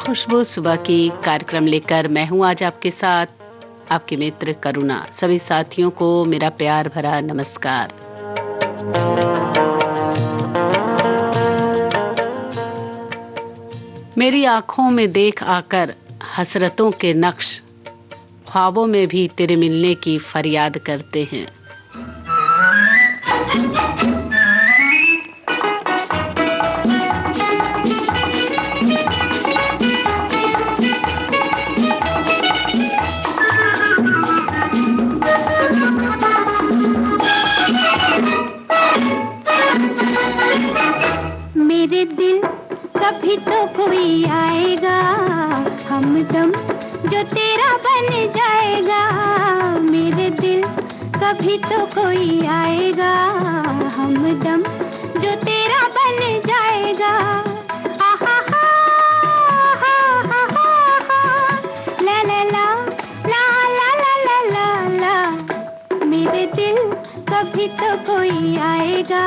खुशबू सुबह की कार्यक्रम लेकर मैं हूं आज आपके साथ, आपके मित्र करुणा। सभी साथियों को मेरा प्यार भरा नमस्कार। मेरी आंखों में देख आकर हसरतों के नक्श, ख्वाबों में भी तेरे मिलने की फरियाद करते हैं। मेरे दिल कभी तो कोई आएगा, हमदम जो तेरा बन जाएगा। मेरे दिल कभी तो कोई आएगा, हमदम जो तेरा बन जाएगा। आहा हा हा हा हा, ला ला ला ला ला ला ला ला। मेरे दिल कभी तो कोई आएगा,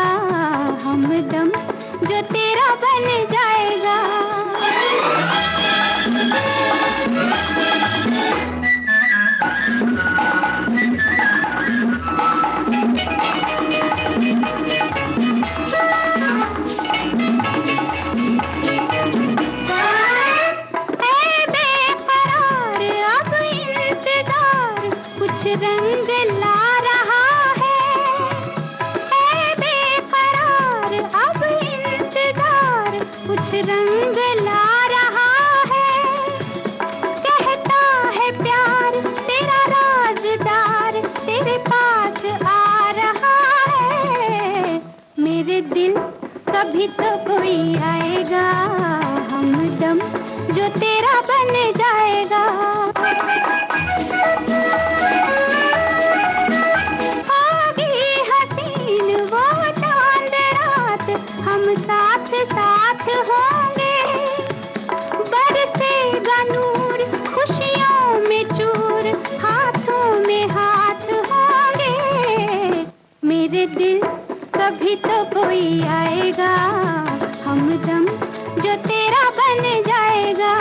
हमदम जो तेरा बन जाएगा। ऐ बेकरार अब इंतजार कुछ रंग ला रहा है। ऐ बेकरार अब इंतजार कुछ रंग ला रहा है। कहता है प्यार तेरा राज़दार तेरे पास आ रहा है। मेरे दिल कभी तो कोई आएगा, हमदम जो तेरा बन जाएगा। होगी हसीन वो चांद रात, हम साथ साथ होंगे। बरसेगा नूर खुशियों में चूर, हाथों में हाथ होंगे। मेरे दिल कभी तो कोई आएगा, हमदम जो तेरा बन जाएगा।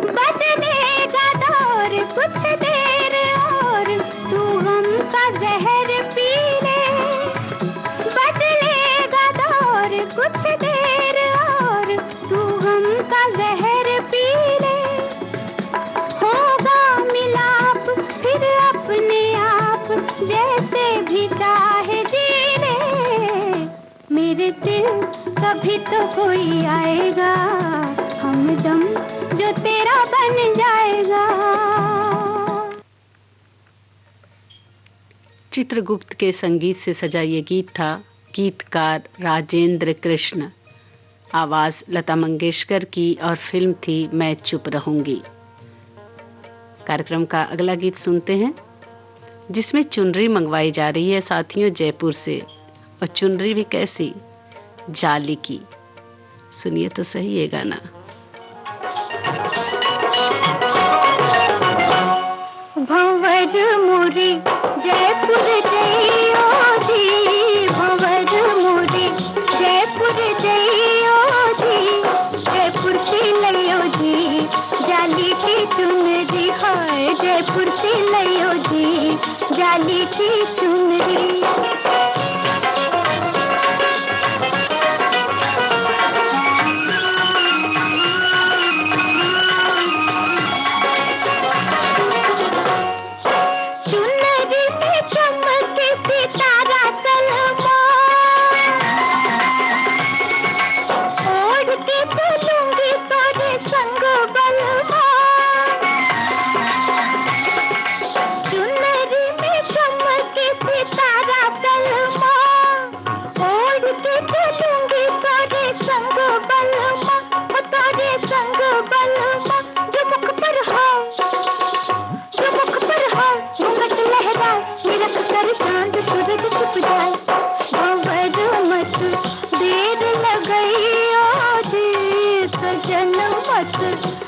बदलेगा दौर कुछ देर और, तू गम का जहर पी ले। बदलेगा दौर कुछ देर और, तू गम का जहर पी ले। होगा मिलाप फिर अपने आप, जैसे भी चाहे जी ले। मेरे दिल कभी तो कोई आएगा, हमदम जो तेरा बन जाएगा। चित्रगुप्त के संगीत से सजा ये गीत था। गीतकार राजेंद्र कृष्ण, आवाज लता मंगेशकर की और फिल्म थी मैं चुप रहूंगी। कार्यक्रम का अगला गीत सुनते हैं, जिसमें चुनरी मंगवाई जा रही है साथियों जयपुर से, और चुनरी भी कैसी, जाली की। सुनिए तो सही ये गाना। भंवर मोरी जयपुर जइयो जी, भंवर मोरी जयपुर जइयो जी। जयपुर से लइयो जी जाली की चुनरी, हाय जयपुर से लइयो जी जाली की चुनरी।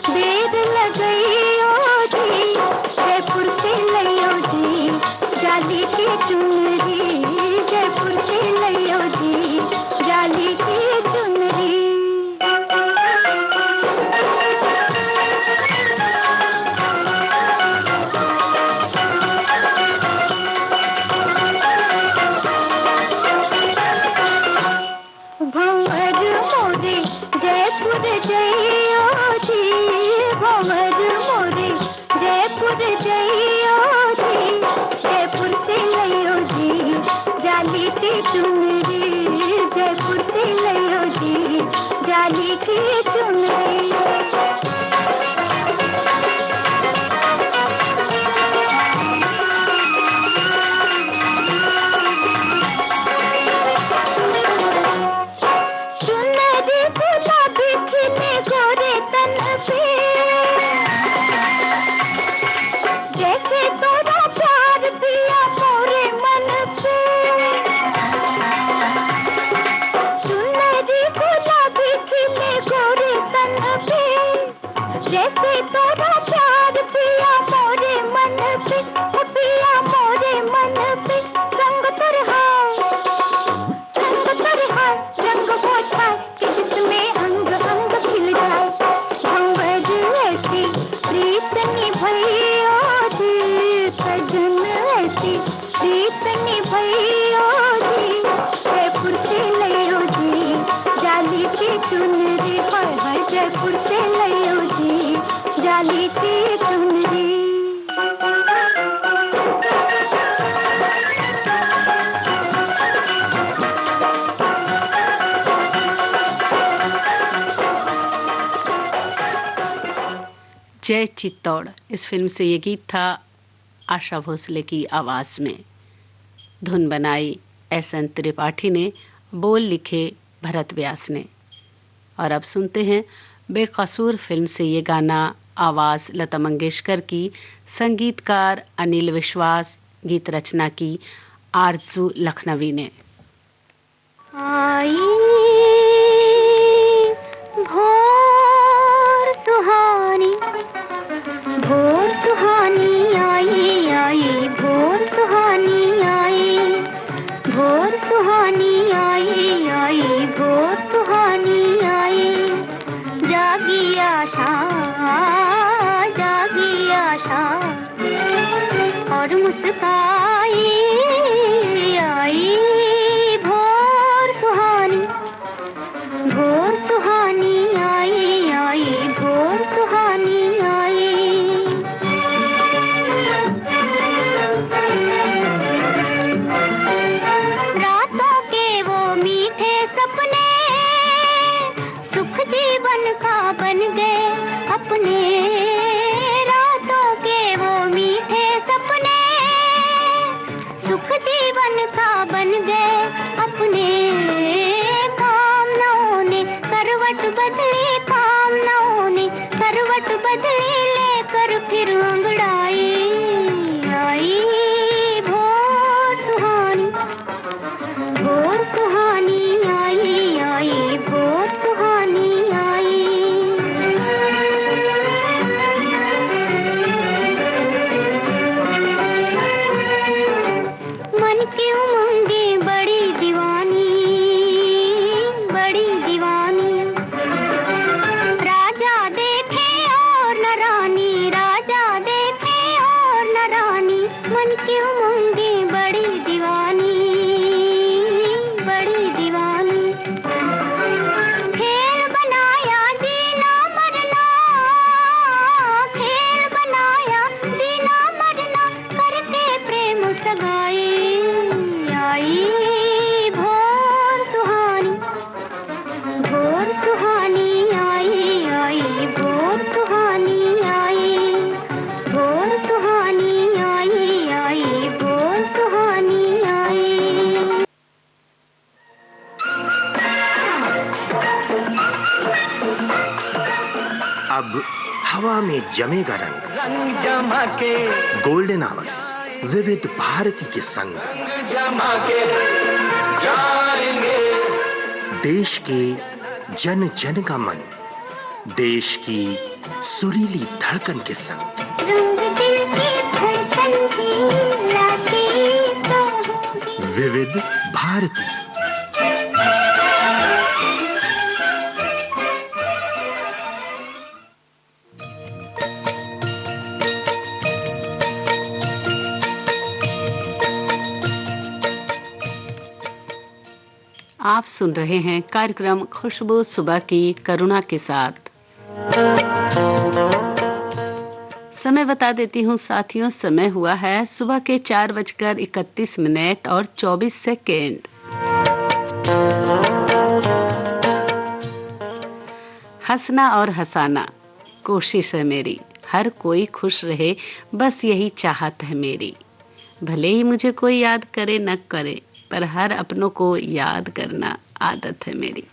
देर लगई ओ जी, जयपुर से लइयो जी जाली की चुनरी, जयपुर से लइयो जी जाली की जाली की चुनरी। चुनरी गुलाबी खिले गोरे तन पे, जैसे तोरा प्यार दिया मोरे मन पे। चुनरी गुलाबी खिले गोरे तन पे, जैसे तोरा प्यार दिया मोरे मन पे, पिया मोरे मन पे। संग तरहाय रंग वो छाए कि जिसमें अंग अंग खिल जाए। भंवर ऐसी प्रीत निभइयो जी, सजन ऐसी प्रीत निभइयो जी। जयपुर से लइयो जी जाली की चुनरी, हाय हाय जयपुर से लइयो जी जाली की चुनरी। जय चित्तौड़, इस फिल्म से ये गीत था आशा भोसले की आवाज़ में। धुन बनाई एस.एन. त्रिपाठी ने, बोल लिखे भरत व्यास ने। और अब सुनते हैं बेकसूर फिल्म से ये गाना, आवाज़ लता मंगेशकर की, संगीतकार अनिल विश्वास, गीत रचना की आरजू लखनवी ने। आई भोर सुहानी, भोर सुहानी आई आई, भोर सुहानी आई, भोर सुहानी आई आई, भोर सुहानी आई। जागी आशा और मुस्काई आई। भोर सुहानी आई आई, भोर सुहानी आई। रातों के वो मीठे सपने सुख जीवन का बन गए अपने। रातों के वो मीठे सपने सुख जीवन का बन गए अपने। कामनाओं ने करवट बदली, कामनाओं ने करवट बदली, लेकर फिर अंगड़ाई आई। भोर सुहानी आई आई, भोर सुहानी आई। मन की उमंगे बड़ी दीवानी, बड़ी दीवानी। राजा देखे और न रानी, राजा देखे और न रानी। मन की उमंगे बड़ी दीवानी, बड़ी दीवानी। खेल बनाया जीना मरना, खेल बनाया जीना मरना, करके प्रेम सगाई आई। भोर सुहानी आई आई, भोर सुहानी आई, भोर सुहानी आई आई, भोर सुहानी आई। अब हवा में जमेगा रंग, रंग जमा के गोल्डन आवर्स विविध भारती के संग। जमा के जाएंगे। देश के जन जन का मन, देश की सुरीली धड़कन के संग। रंग दिल की धड़कन की लाके तो विविध भारती। आप सुन रहे हैं कार्यक्रम खुशबू सुबह की करुणा के साथ। समय बता देती हूँ साथियों, समय हुआ है सुबह के 4:31 और 24 सेकेंड। हंसना और हंसाना कोशिश है मेरी, हर कोई खुश रहे बस यही चाहत है मेरी। भले ही मुझे कोई याद करे न करे, पर हर अपनों को याद करना आदत है मेरी।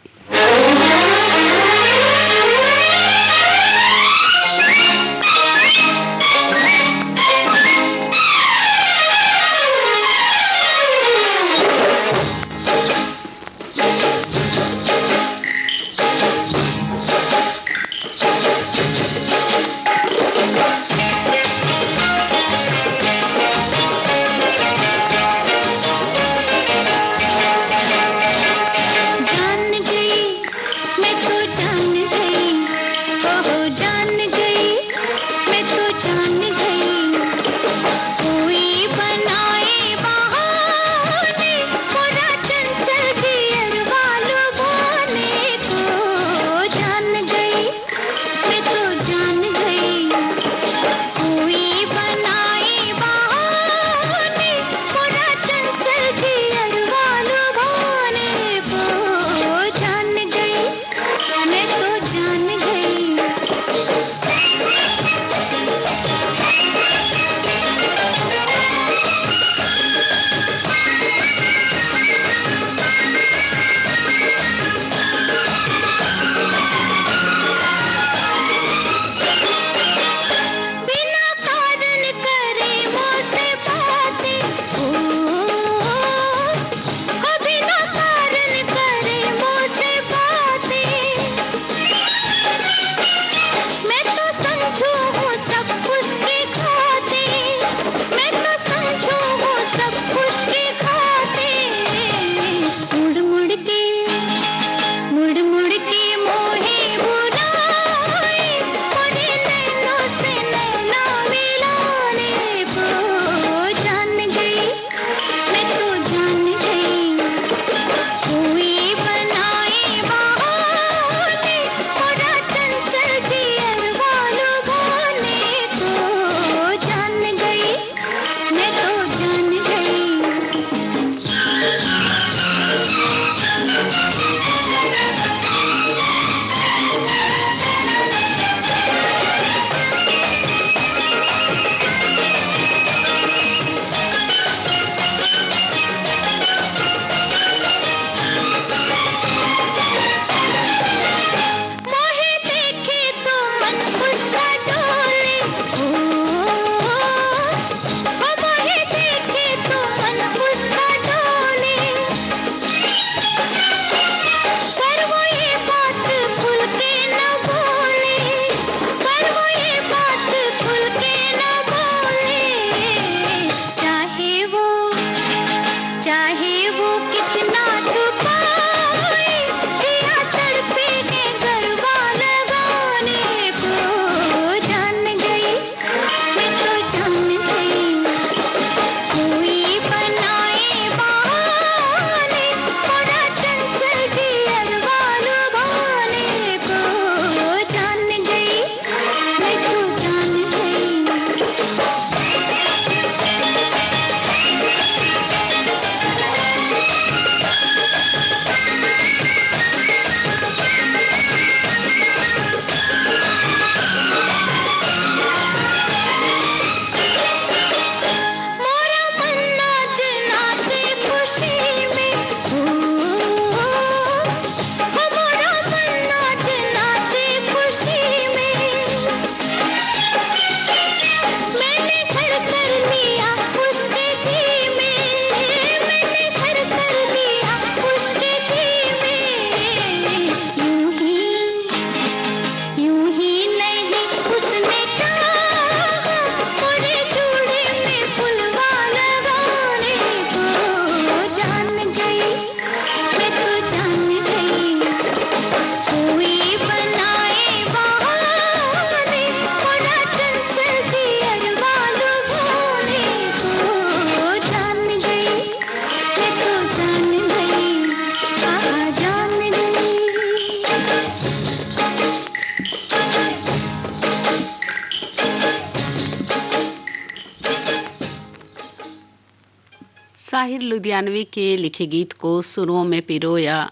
साहिर लुधियानवी के लिखे गीत को सुरों में पिरोया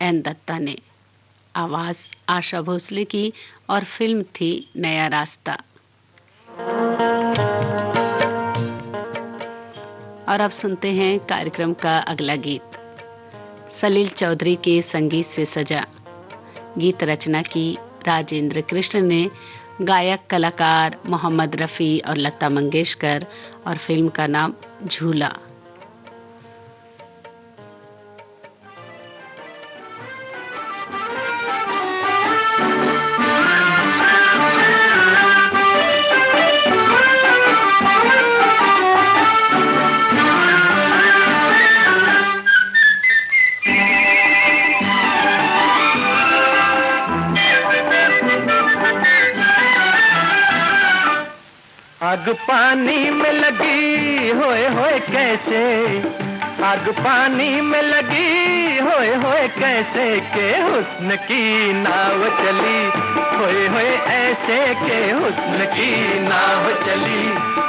एन दत्ता ने। आवाज़ आशा भोसले की और फिल्म थी नया रास्ता। और अब सुनते हैं कार्यक्रम का अगला गीत। सलील चौधरी के संगीत से सजा। गीत रचना की राजेंद्र कृष्ण ने, गायक कलाकार मोहम्मद रफ़ी और लता मंगेशकर, और फिल्म का नाम झूला। आग पानी में लगी होए कैसे, आग पानी में लगी होए कैसे के हुस्न की नाव चली, होए ऐसे के हुस्न की नाव चली,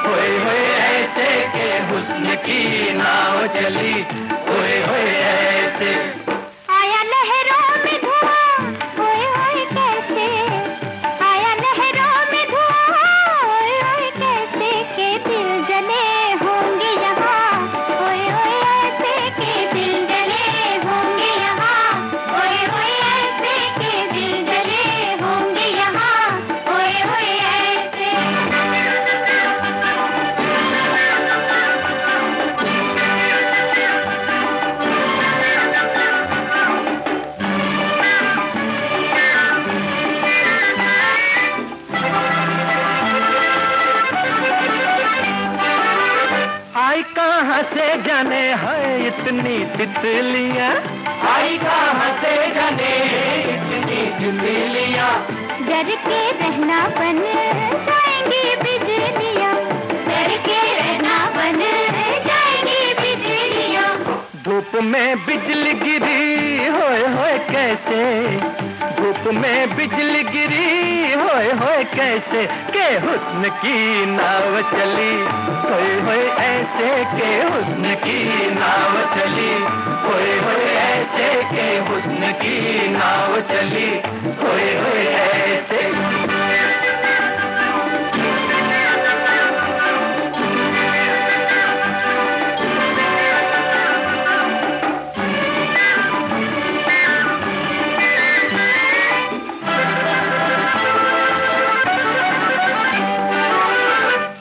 होए ऐसे के हुस्न की नाव चली, होए ऐसे। आया लहरों में धुआं होए कैसे, आया लहरों में धुआं होए कैसे के दिल जले होंगे यहाँ, होए ऐसे के दिल जले होंगे यहाँ, होए ऐसे के दिल जले होंगे यहाँ, होए ऐसे। आई कहाँ से जाने है इतनी तितलियाँ, आई कहाँ से जाने इतनी तितलियाँ, डर के रहना बन जाएंगी बिजलियाँ, डर के रहना बन जाएंगी बिजलियाँ। धूप में बिजली गिरी होए कैसे, धूप में बिजली गिरी होए कैसे के हुस्न की नाव चली, होए ऐसे के हुस्न की नाव चली, होए ऐसे के हुस्न की नाव चली, होए ऐसे।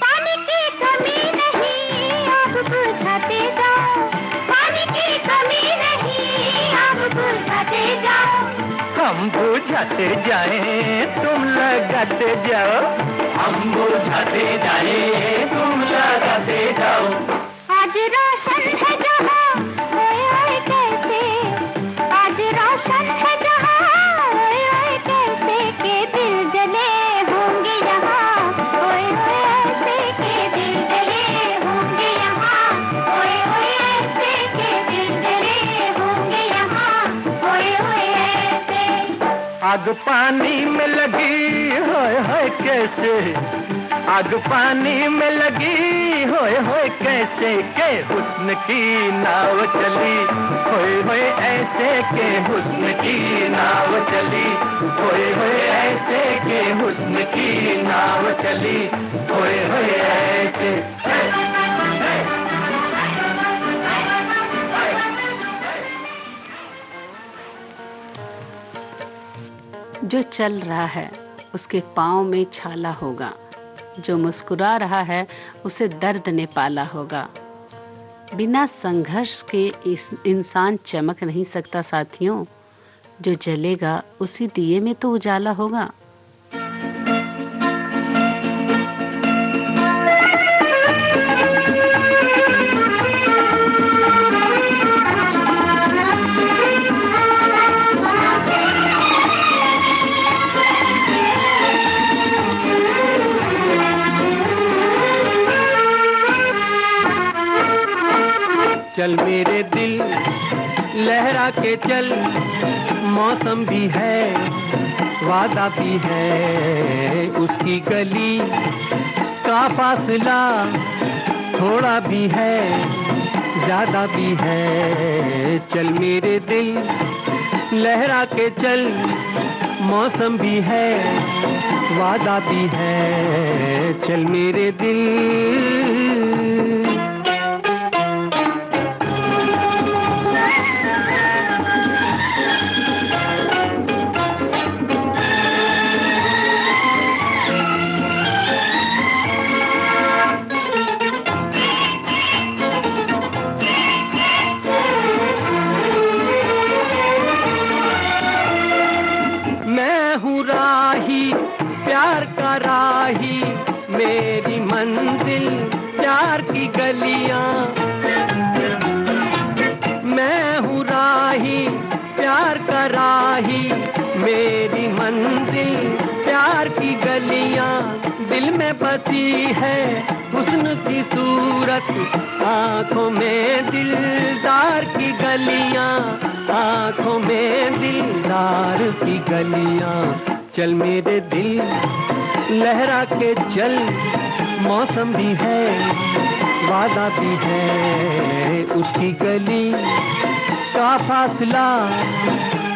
पानी की कमी नहीं आग बुझाते जाओ, पानी की कमी नहीं आग बुझाते जाओ। हम बुझाते जाएं तुम लगाते जाओ, हम बुझाते जाएं तुम लगाते जाओ। आज रोशन है जहाँ होए कैसे, आज रोशन है जहाँ होए कैसे के दिल जले होंगे यहाँ, होए ऐसे के दिल जले होंगे यहाँ, होए ऐसे के दिल जले होंगे यहाँ, होए ऐसे। आग पानी में लगी होए कैसे, आग पानी में लगी होए कैसे के हुस्न की नाव चली, होए ऐसे के हुस्न की नाव चली, होए ऐसे के हुस्न की नाव चली, होए ऐसे। जो चल रहा है उसके पाँव में छाला होगा, जो मुस्कुरा रहा है उसे दर्द ने पाला होगा। बिना संघर्ष के इंसान चमक नहीं सकता साथियों, जो जलेगा उसी दिए में तो उजाला होगा। चल मेरे दिल लहरा के चल, मौसम भी है वादा भी है, उसकी गली का फासला थोड़ा भी है ज्यादा भी है। चल मेरे दिल लहरा के चल, मौसम भी है, वादा भी है, चल मेरे दिल। प्यार का राही, मेरी मंजिल प्यार की गलियां। मैं हूँ राही, प्यार का राही, मेरी मंजिल प्यार की गलियां। दिल में बसी है हुस्न की सूरत, आंखों में दिलदार की गलियां, आंखों में दिलदार की गलियां। चल मेरे दिल, लहरा के चल, मौसम भी है, वादा भी है, उसकी गली का फासला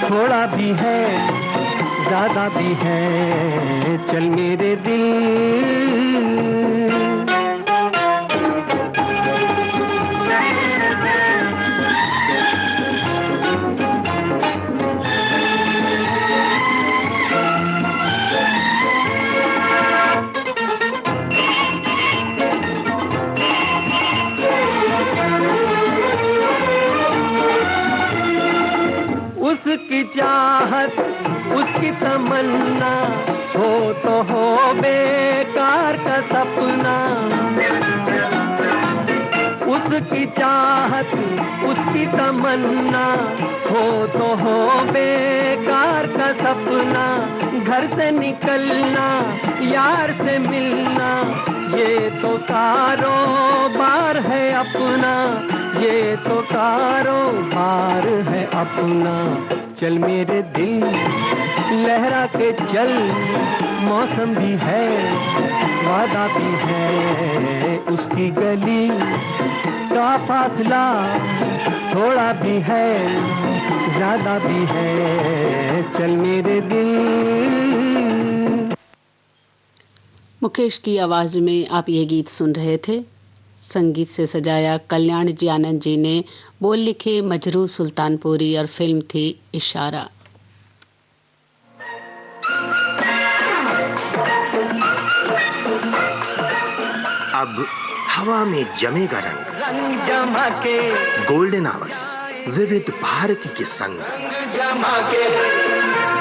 थोड़ा भी है, ज्यादा भी है, चल मेरे दिल। उसकी चाहत, उसकी तमन्ना, हो तो हो बेकार का सपना। उसकी चाहत, उसकी तमन्ना, हो तो हो बेकार का सपना। घर से निकलना, यार से मिलना, ये तो कारोबार है अपना, ये तो कारोबार है अपना। चल मेरे दिल, लहरा के चल, मौसम भी है, वादा भी है, उसकी गली का फासला थोड़ा भी है, ज्यादा भी है, चल मेरे दिल। मुकेश की आवाज में आप ये गीत सुन रहे थे। संगीत से सजाया कल्याण जी आनंद जी ने, बोल लिखे मजरू सुल्तानपुरी और फिल्म थी इशारा। अब हवा में जमेगा रंग, रंग जमा के गोल्डन आवर्स विविध भारती के संग, जमा के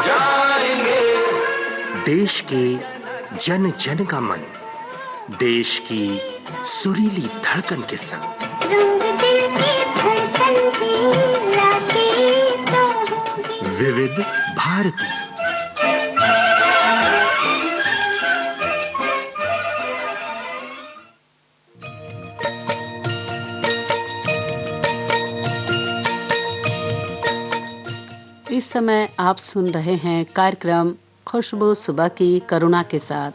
जाएंगे। देश के जन जन का मन, देश की सुरीली धड़कन के संग। रंग दिल की धड़कन की लाके तो होंगी विविध भारती। इस समय आप सुन रहे हैं कार्यक्रम खुशबू सुबह की करुणा के साथ।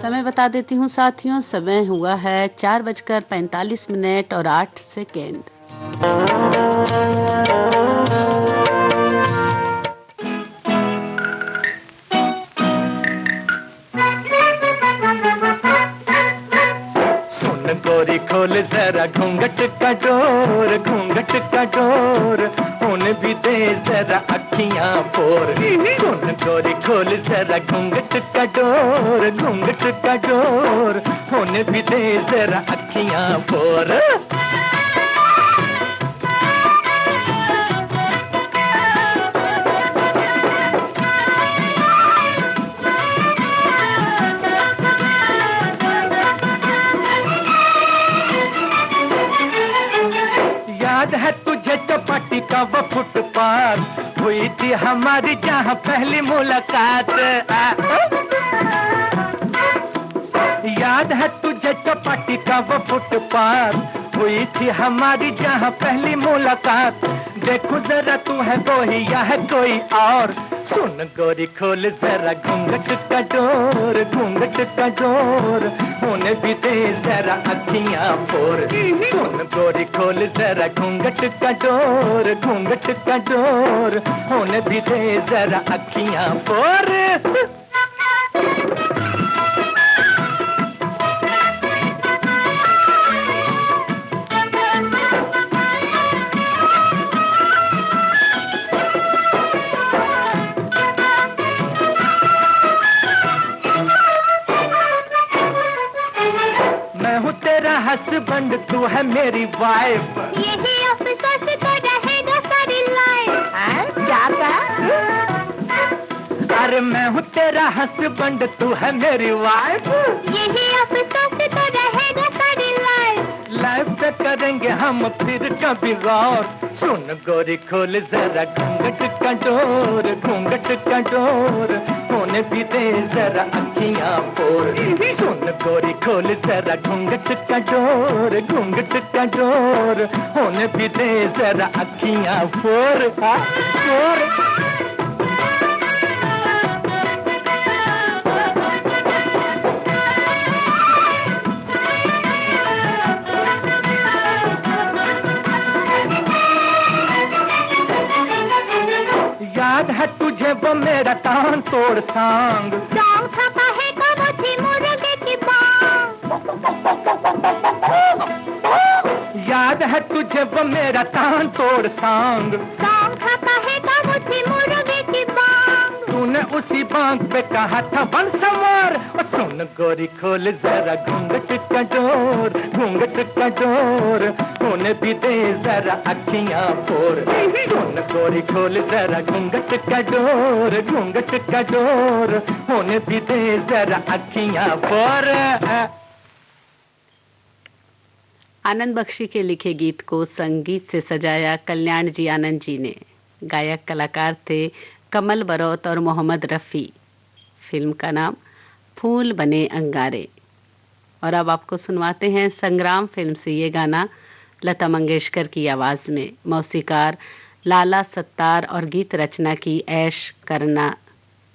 समय बता देती हूँ साथियों, समय हुआ है 4:45 और 8 सेकेंड। सुन गोरी खोल जरा घूंघट का डोर, घूंघट का डोर, होने भी दे जरा अखियां पोर। सुन गोरी खोल जरा घूंघट का डोर, घूंघट का डोर, होने भी दे जरा अखियां पोर। याद है तुझे चौपाटी का वो फुटपाथ, हुई थी हमारी जहाँ पहली मुलाकात। याद है तुझे चौपाटी का वो फुटपाथ, हुई थी हमारी जहाँ पहली मुलाकात। देखूं जरा तू है वो ही या है कोई और। सुन गोरी खोल जरा घूंघट का डोर, घूंघट का डोर, होने भी दे जरा अखियां फोर। सुन गोरी खोल जरा घूंघट का डोर, घूंघट का डोर, होने भी दे जरा अखियां फोर। हस्बैंड तू है मेरी वाइफ, यही अफसोस तो रहेगा सारी लाइफ। क्या कहा? अरे मैं हूँ तेरा हस्बैंड तू है मेरी वाइफ, यही अफसोस तो रहेगा सारी लाइफ। लाइफ पे करेंगे हम फिर कभी गौर। सुन गोरी खोल जरा घूंघट का डोर, घूंघट का डोर, होने भी दे जरा अखियां फोर। सुन गोरी खोल जरा घूंघट का डोर, घूंघट का डोर, होने भी दे जरा अखियां फोर। फोर। याद है तुझे वो मेरा तान तोड़ सांग, सॉन्ग छपा है कब थी मुर्गे की बांग। याद है तुझे वो मेरा तान तोड़ सांग, सॉन्ग छपा है कब थी मुर्गे की बांग। तूने उसी बांग पे कहा था बन संवर। और सुन गोरी खोल जरा घूंघट का डोर, घूंघट का डोर, होने भी दे जरा अखियां फोर। सुन गोरी खोल जरा घूंघट का डोर, घूंघट का डोर, होने भी दे जरा अखियां फोर। आनंद बख्शी के लिखे गीत को संगीत से सजाया कल्याण जी आनंद जी ने। गायक कलाकार थे कमल बरौत और मोहम्मद रफ़ी। फिल्म का नाम फूल बने अंगारे। और अब आपको सुनवाते हैं संग्राम फिल्म से ये गाना लता मंगेशकर की आवाज़ में। मौसीकार लाला सत्तार और गीत रचना की ऐश करना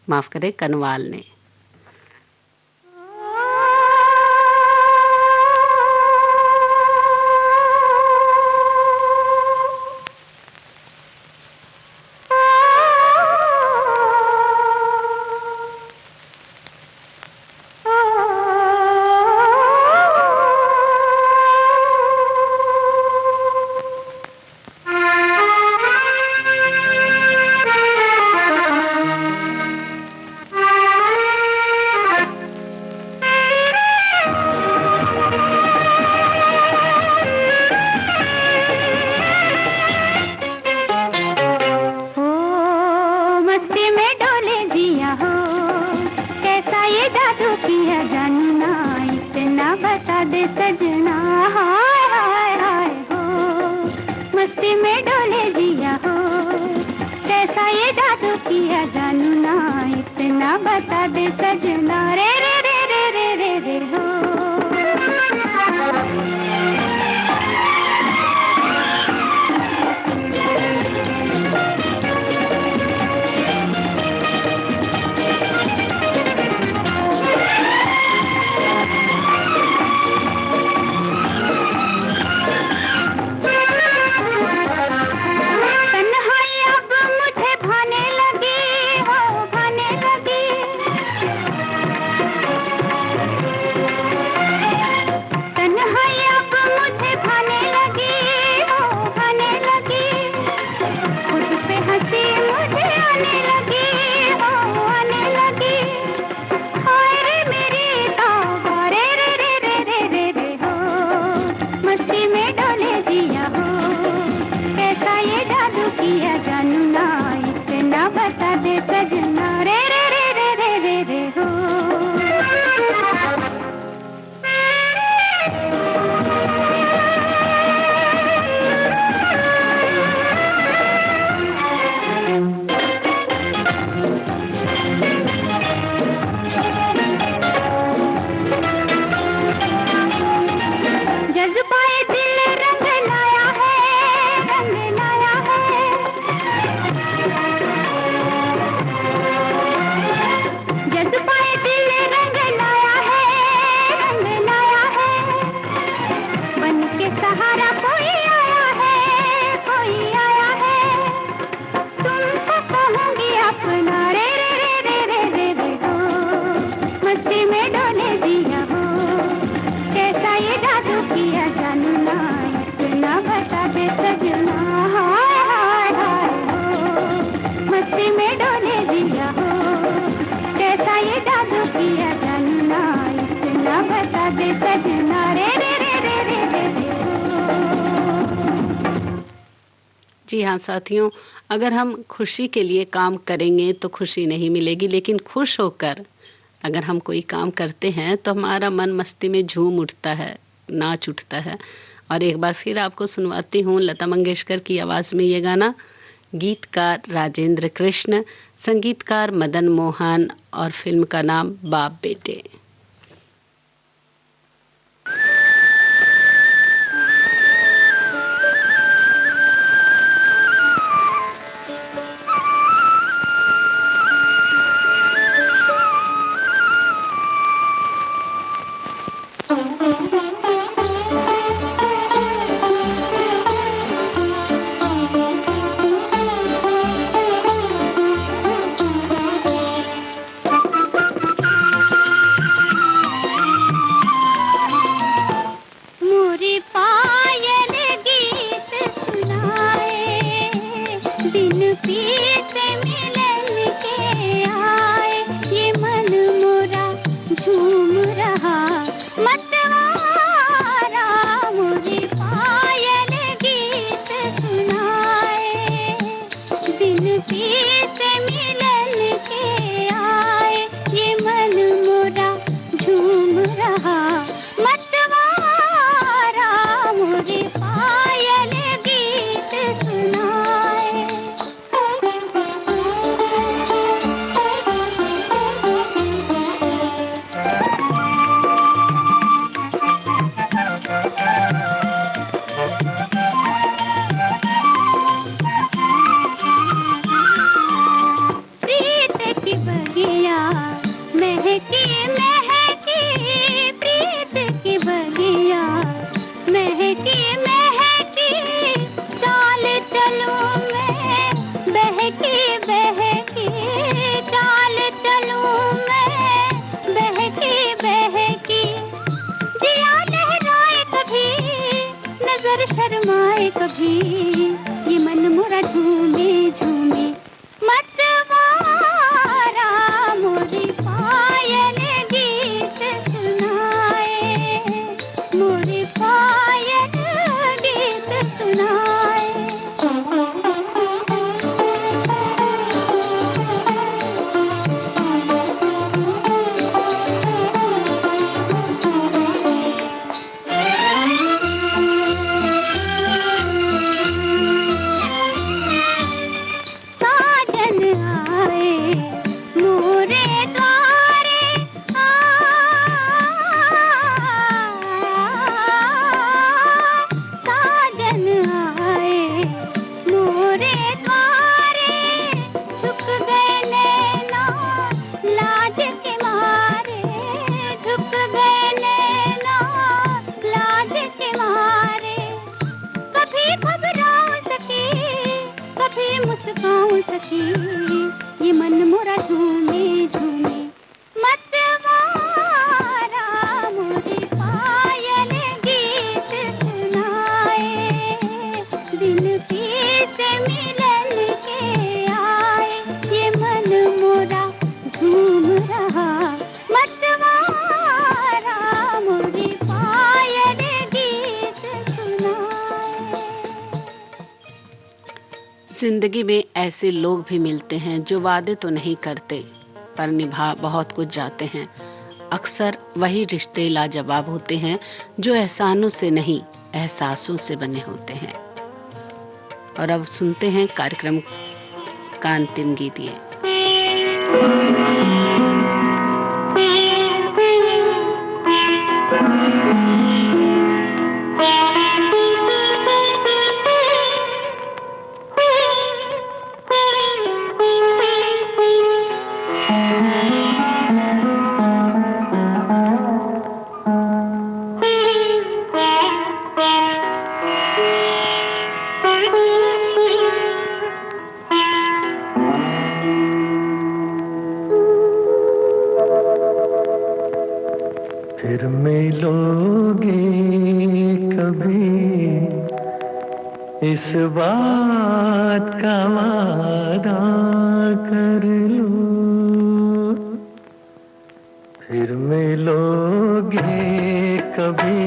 माफ़ करें कनवाल ने। जी हाँ साथियों, अगर हम खुशी के लिए काम करेंगे तो खुशी नहीं मिलेगी, लेकिन खुश होकर अगर हम कोई काम करते हैं तो हमारा मन मस्ती में झूम उठता है, नाच उठता है। और एक बार फिर आपको सुनवाती हूँ लता मंगेशकर की आवाज़ में ये गाना। गीतकार राजेंद्र कृष्ण, संगीतकार मदन मोहन और फिल्म का नाम बाप बेटे। शर्माए कभी, ये मन मोरा झूमे झूमे मतवारा मोरी पायल गीत सुनाए, मोरी पायल गीत सुनाए। ये मन मोरा झूमे झूमे मतवारा मोरी पायल गीत सुनाए, दिन पीत मिलन के आए, ये मन मोरा झूम रहा मतवारा मोरी पायल गीत सुनाए। जिंदगी में ऐसे लोग भी मिलते हैं जो वादे तो नहीं करते पर निभा बहुत कुछ जाते हैं। अक्सर वही रिश्ते लाजवाब होते हैं जो एहसानों से नहीं एहसासों से बने होते हैं। और अब सुनते हैं कार्यक्रम का अंतिम गीत ये। फिर मिलोगे कभी इस बात का वादा कर लो, फिर मिलोगे कभी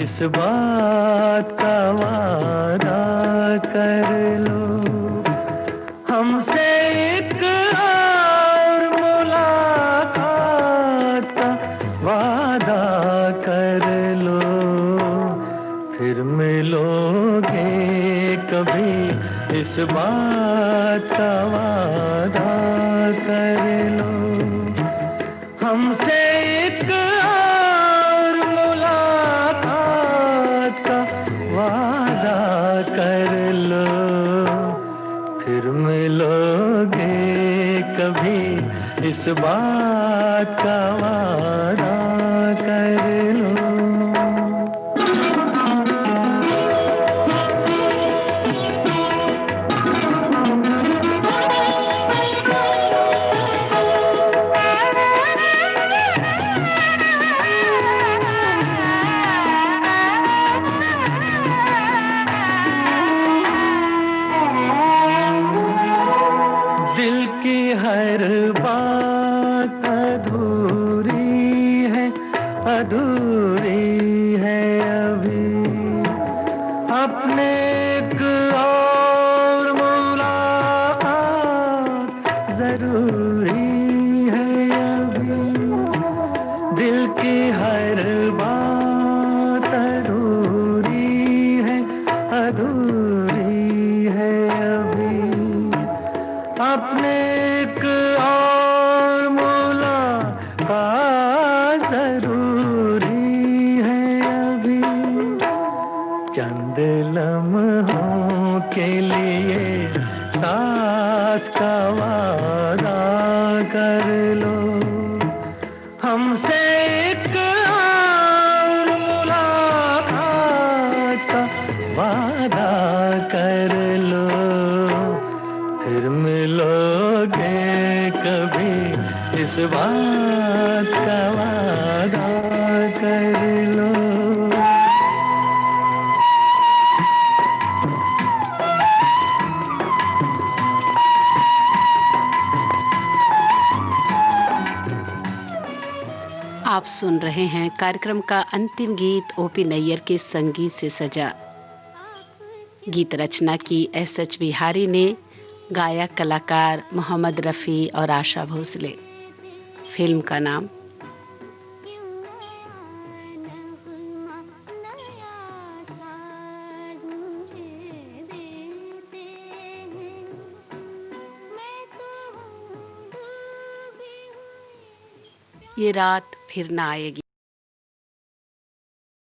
इस बात का वादा कर लो। इस बात का वादा कर लो, हमसे एक और मुलाकात का वादा कर लो, फिर मिलोगे कभी, इस बात का वादा कर लो। दिल की हर बात अधूरी है, अधूरी है अभी, अपने एक और मुलाकात जरूरी है अभी। दिल की हर बात अधूरी है, अधूरी है अभी, अपने एक और मुलाकात जरूरी है अभी। चंद लम्हों के लिए साथ का वादा कर लो, हमसे एक और मुलाकात का वादा कर लो, फिर मिलोगे कभी, इस बात का वादा कर लो। आप सुन रहे हैं कार्यक्रम का अंतिम गीत ओपी नैयर के संगीत से सजा। गीत रचना की एस.एच. बिहारी ने, गायक कलाकार मोहम्मद रफ़ी और आशा भोसले। फिल्म का नाम ये रात फिर ना आएगी।